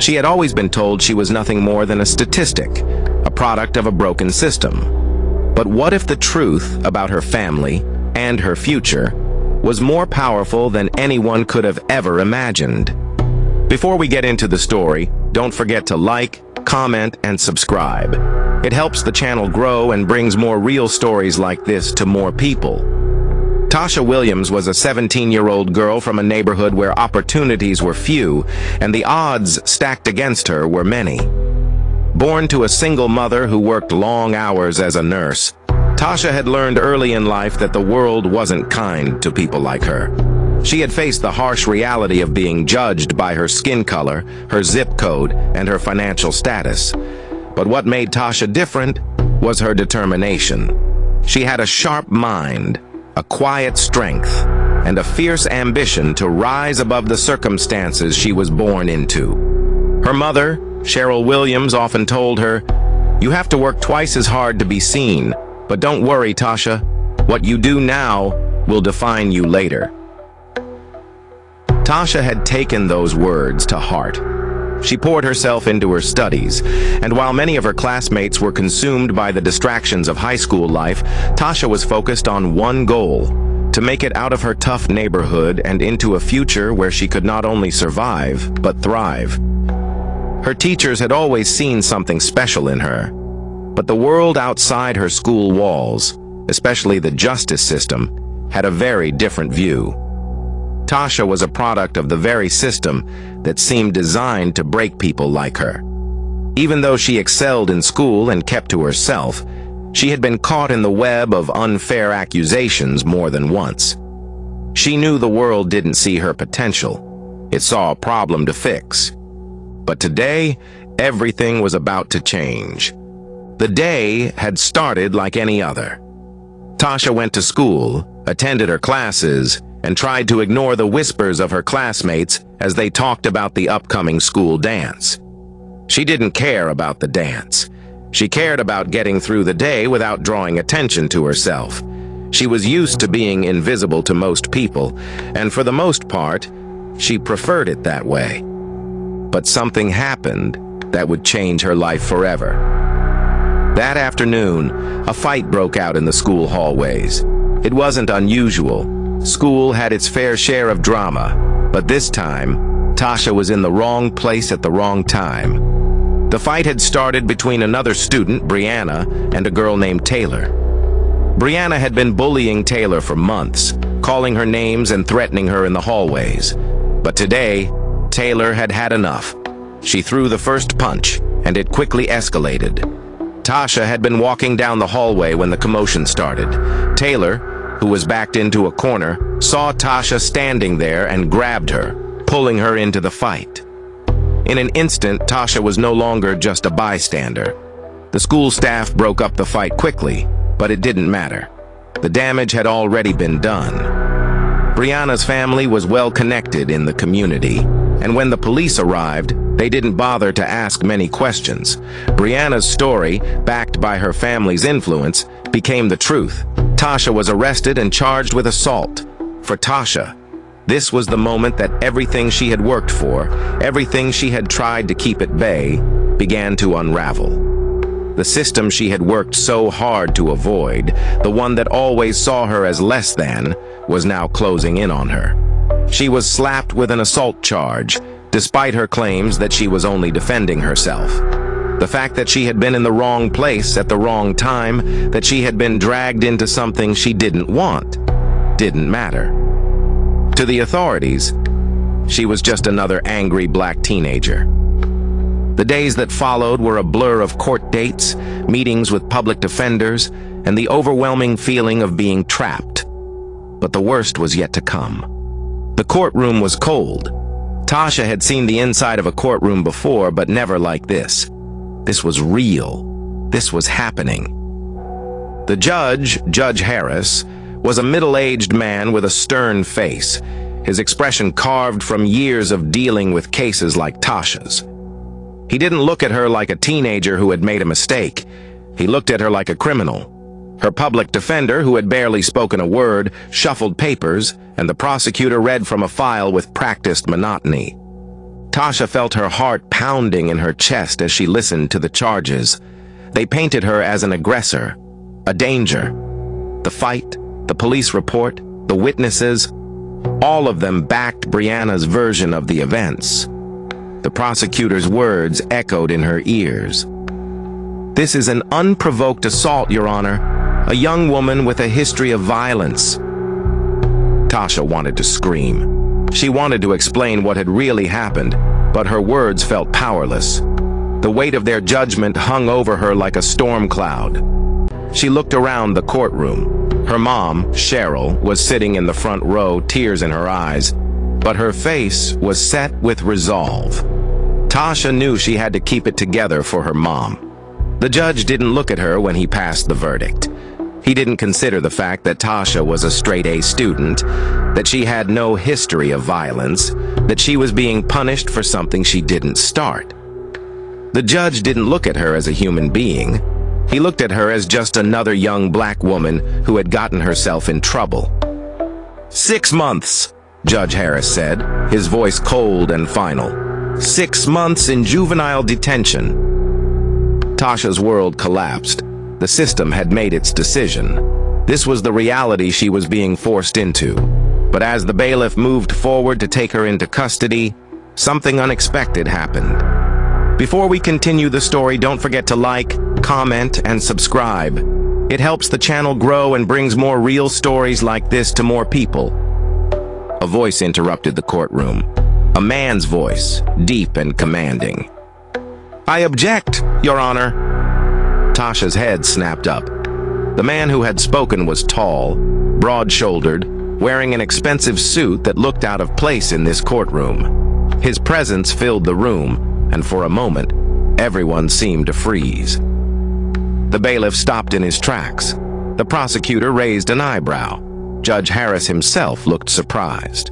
She had always been told she was nothing more than a statistic, a product of a broken system. But what if the truth about her family and her future was more powerful than anyone could have ever imagined? Before we get into the story, don't forget to like, comment, and subscribe. It helps the channel grow and brings more real stories like this to more people. Tasha Williams was a 17-year-old girl from a neighborhood where opportunities were few and the odds stacked against her were many. Born to a single mother who worked long hours as a nurse, Tasha had learned early in life that the world wasn't kind to people like her. She had faced the harsh reality of being judged by her skin color, her zip code, and her financial status. But what made Tasha different was her determination. She had a sharp mind, a quiet strength, and a fierce ambition to rise above the circumstances she was born into. Her mother, Cheryl Williams, often told her, "You have to work twice as hard to be seen, but don't worry, Tasha. What you do now will define you later." Tasha had taken those words to heart. She poured herself into her studies, and while many of her classmates were consumed by the distractions of high school life, Tasha was focused on one goal: to make it out of her tough neighborhood and into a future where she could not only survive, but thrive. Her teachers had always seen something special in her, but the world outside her school walls, especially the justice system, had a very different view. Tasha was a product of the very system that seemed designed to break people like her. Even though she excelled in school and kept to herself, she had been caught in the web of unfair accusations more than once. She knew the world didn't see her potential. It saw a problem to fix. But today, everything was about to change. The day had started like any other. Tasha went to school, attended her classes, and tried to ignore the whispers of her classmates as they talked about the upcoming school dance. She didn't care about the dance. She cared about getting through the day without drawing attention to herself. She was used to being invisible to most people, and for the most part, she preferred it that way. But something happened that would change her life forever. That afternoon, a fight broke out in the school hallways. It wasn't unusual. School had its fair share of drama, but this time, Tasha was in the wrong place at the wrong time. The fight had started between another student, Brianna, and a girl named Taylor. Brianna had been bullying Taylor for months, calling her names and threatening her in the hallways. But today, Taylor had had enough. She threw the first punch, and it quickly escalated. Tasha had been walking down the hallway when the commotion started. Taylor, who was backed into a corner, saw Tasha standing there and grabbed her, pulling her into the fight. In an instant, Tasha was no longer just a bystander. The school staff broke up the fight quickly, but it didn't matter. The damage had already been done. Brianna's family was well connected in the community, and when the police arrived, they didn't bother to ask many questions. Brianna's story, backed by her family's influence, became the truth. Tasha was arrested and charged with assault. For Tasha, this was the moment that everything she had worked for, everything she had tried to keep at bay, began to unravel. The system she had worked so hard to avoid, the one that always saw her as less than, was now closing in on her. She was slapped with an assault charge, despite her claims that she was only defending herself. The fact that she had been in the wrong place at the wrong time, that she had been dragged into something she didn't want, didn't matter. To the authorities, she was just another angry black teenager. The days that followed were a blur of court dates, meetings with public defenders, and the overwhelming feeling of being trapped. But the worst was yet to come. The courtroom was cold. Tasha had seen the inside of a courtroom before, but never like this. This was real. This was happening. The judge, Judge Harris, was a middle-aged man with a stern face, his expression carved from years of dealing with cases like Tasha's. He didn't look at her like a teenager who had made a mistake. He looked at her like a criminal. Her public defender, who had barely spoken a word, shuffled papers, and the prosecutor read from a file with practiced monotony. Tasha felt her heart pounding in her chest as she listened to the charges. They painted her as an aggressor, a danger. The fight, the police report, the witnesses, all of them backed Brianna's version of the events. The prosecutor's words echoed in her ears. "This is an unprovoked assault, Your Honor. A young woman with a history of violence." Tasha wanted to scream. She wanted to explain what had really happened, but her words felt powerless. The weight of their judgment hung over her like a storm cloud. She looked around the courtroom. Her mom, Cheryl, was sitting in the front row, tears in her eyes, but her face was set with resolve. Tasha knew she had to keep it together for her mom. The judge didn't look at her when he passed the verdict. He didn't consider the fact that Tasha was a straight-A student, that she had no history of violence, that she was being punished for something she didn't start. The judge didn't look at her as a human being. He looked at her as just another young black woman who had gotten herself in trouble. 6 months, Judge Harris said, his voice cold and final. 6 months in juvenile detention. Tasha's world collapsed. The system had made its decision. This was the reality she was being forced into. But as the bailiff moved forward to take her into custody, something unexpected happened. Before we continue the story, don't forget to like, comment, and subscribe. It helps the channel grow and brings more real stories like this to more people. A voice interrupted the courtroom. A man's voice, deep and commanding. "I object, Your Honor." Tasha's head snapped up. The man who had spoken was tall, broad-shouldered, wearing an expensive suit that looked out of place in this courtroom. His presence filled the room, and for a moment, everyone seemed to freeze. The bailiff stopped in his tracks. The prosecutor raised an eyebrow. Judge Harris himself looked surprised.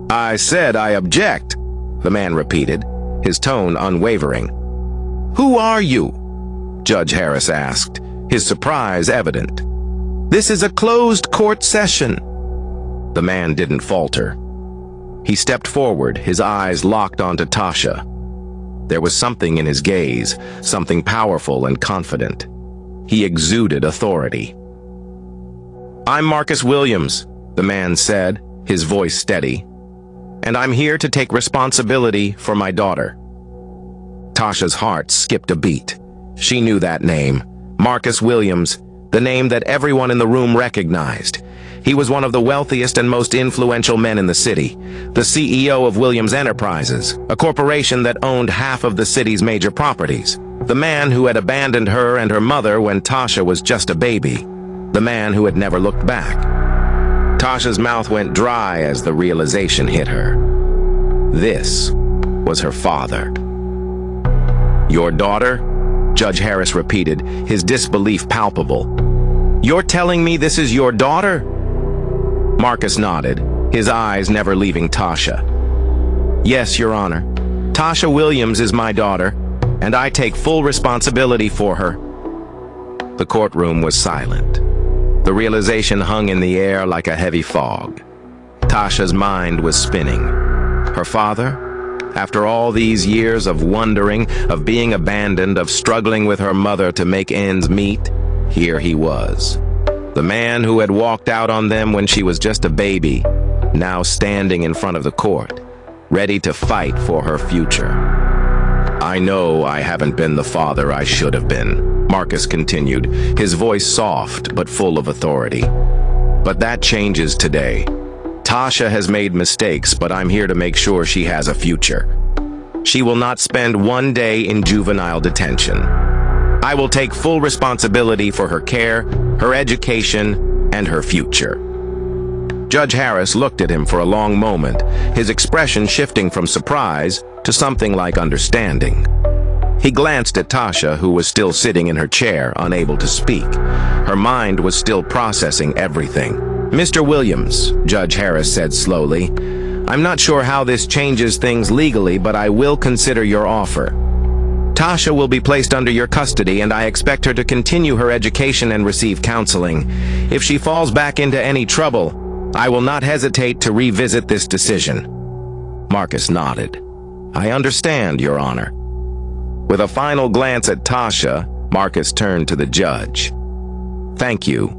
"I said I object," the man repeated, his tone unwavering. "Who are you?" Judge Harris asked, his surprise evident. "This is a closed court session." The man didn't falter. He stepped forward, his eyes locked onto Tasha. There was something in his gaze, something powerful and confident. He exuded authority. "I'm Marcus Williams," the man said, his voice steady, "and I'm here to take responsibility for my daughter." Tasha's heart skipped a beat. She knew that name, Marcus Williams, the name that everyone in the room recognized. He was one of the wealthiest and most influential men in the city, the CEO of Williams Enterprises, a corporation that owned half of the city's major properties. The man who had abandoned her and her mother when Tasha was just a baby. The man who had never looked back. Tasha's mouth went dry as the realization hit her. This was her father. "Your daughter?" Judge Harris repeated, his disbelief palpable. "You're telling me this is your daughter?" Marcus nodded, his eyes never leaving Tasha. "Yes, Your Honor. Tasha Williams is my daughter, and I take full responsibility for her." The courtroom was silent. The realization hung in the air like a heavy fog. Tasha's mind was spinning. Her father? After all these years of wondering, of being abandoned, of struggling with her mother to make ends meet, here he was. The man who had walked out on them when she was just a baby, now standing in front of the court, ready to fight for her future. "I know I haven't been the father I should have been," Marcus continued, his voice soft but full of authority. "But that changes today. Tasha has made mistakes, but I'm here to make sure she has a future. She will not spend one day in juvenile detention. I will take full responsibility for her care, her education, and her future." Judge Harris looked at him for a long moment, his expression shifting from surprise to something like understanding. He glanced at Tasha, who was still sitting in her chair, unable to speak. Her mind was still processing everything. "Mr. Williams," Judge Harris said slowly, "I'm not sure how this changes things legally, but I will consider your offer. Tasha will be placed under your custody, and I expect her to continue her education and receive counseling. If she falls back into any trouble, I will not hesitate to revisit this decision." Marcus nodded. "I understand, Your Honor." With a final glance at Tasha, Marcus turned to the judge. "Thank you."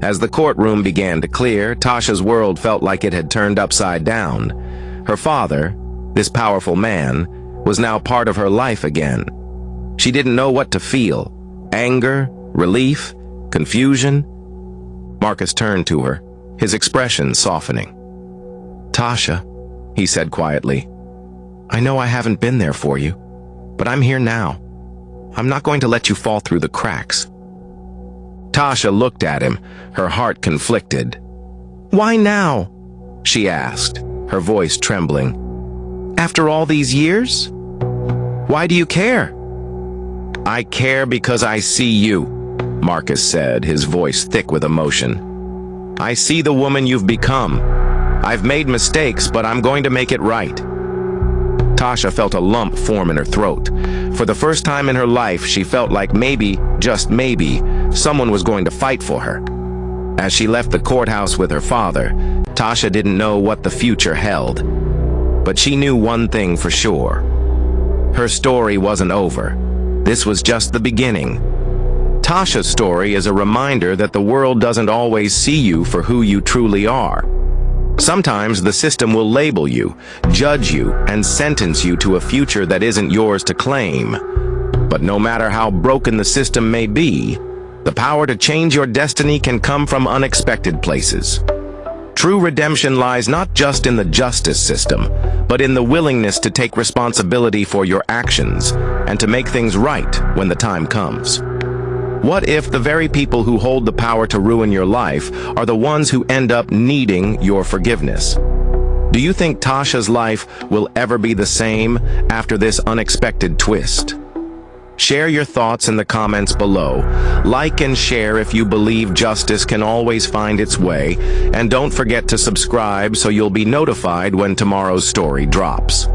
As the courtroom began to clear, Tasha's world felt like it had turned upside down. Her father, this powerful man, was now part of her life again. She didn't know what to feel: anger, relief, confusion. Marcus turned to her, his expression softening. "Tasha," he said quietly, "I know I haven't been there for you, but I'm here now. I'm not going to let you fall through the cracks." Tasha looked at him, her heart conflicted. "Why now?" she asked, her voice trembling. "After all these years? Why do you care?" "I care because I see you," Marcus said, his voice thick with emotion. "I see the woman you've become. I've made mistakes, but I'm going to make it right." Tasha felt a lump form in her throat. For the first time in her life, she felt like maybe, just maybe, someone was going to fight for her. As she left the courthouse with her father, Tasha didn't know what the future held. But she knew one thing for sure. Her story wasn't over. This was just the beginning. Tasha's story is a reminder that the world doesn't always see you for who you truly are. Sometimes the system will label you, judge you, and sentence you to a future that isn't yours to claim. But no matter how broken the system may be, the power to change your destiny can come from unexpected places. True redemption lies not just in the justice system, but in the willingness to take responsibility for your actions and to make things right when the time comes. What if the very people who hold the power to ruin your life are the ones who end up needing your forgiveness? Do you think Tasha's life will ever be the same after this unexpected twist? Share your thoughts in the comments below. Like and share if you believe justice can always find its way. And don't forget to subscribe so you'll be notified when tomorrow's story drops.